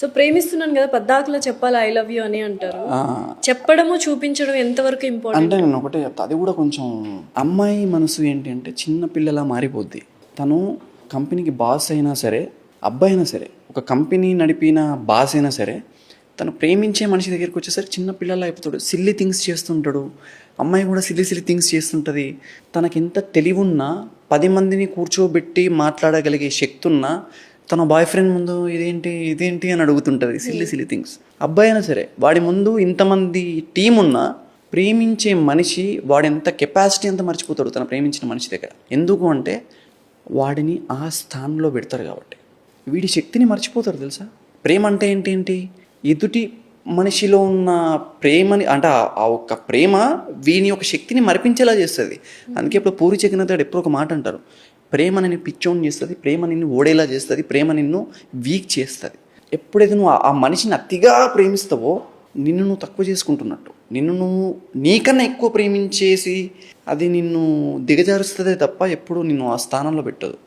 So ప్రేమిస్తున్నాను కదా పద్దాకలా చెప్పాలి ఐ లవ్ యూ అని అంటారు. చెప్పడము చూపించడం ఎంతవరకు ఇంపార్టెంట్? అంటే నేను ఒకటే చెప్తా, అది కూడా కొంచెం అమ్మాయి మనసు ఏంటి అంటే చిన్న పిల్లలా మారిపోద్ది. తను కంపెనీకి బాస్ అయినా సరే, అబ్బాయి అయినా సరే, ఒక కంపెనీ నడిపిన బాస్ అయినా సరే, తను ప్రేమించే మనిషి దగ్గరికి వచ్చేసరికి చిన్న పిల్లలా అయిపోతాడు. సిల్లీ థింగ్స్ చేస్తుంటాడు. అమ్మాయి కూడా సిల్లీ థింగ్స్ చేస్తుంటుంది. తనకి ఎంత తెలివి ఉన్నా 10 మందిని కూర్చోబెట్టి మాట్లాడగలిగే శక్తి ఉన్నా తన బాయ్ ఫ్రెండ్ ముందు ఇదేంటి అని అడుగుతుంటుంది సిల్లీ థింగ్స్. అబ్బాయి అయినా సరే వాడి ముందు ఇంతమంది టీం ఉన్నా ప్రేమించే మనిషి వాడు ఎంత కెపాసిటీ అంతా మర్చిపోతాడు తన ప్రేమించిన మనిషి దగ్గర. ఎందుకు అంటే వాడిని ఆ స్థానంలో పెడతారు కాబట్టి. వీడి శక్తిని మర్చిపోతారు తెలుసా. ప్రేమ అంటే ఏంటి, ఎదుటి మనిషిలో ఉన్న ప్రేమని అంటే ఆ ఒక్క ప్రేమ వీని యొక్క శక్తిని మరిపించేలా చేస్తుంది. అందుకే ఇప్పుడు పూరి జగన్నాథ్ ఎప్పుడు ఒక మాట అంటారు, ప్రేమ నిన్ను పిచ్చోని చేస్తుంది, ప్రేమ నిన్ను ఓడేలా చేస్తుంది, ప్రేమ నిన్ను వీక్ చేస్తుంది. ఎప్పుడైతే నువ్వు ఆ మనిషిని అతిగా ప్రేమిస్తావో నిన్ను నువ్వు తక్కువ చేసుకుంటున్నట్టు, నిన్ను నువ్వు నీకన్నా ఎక్కువ ప్రేమించేసి అది నిన్ను దిగజారుస్తుందే తప్ప ఎప్పుడు నిన్ను ఆ స్థానంలో పెట్టదు.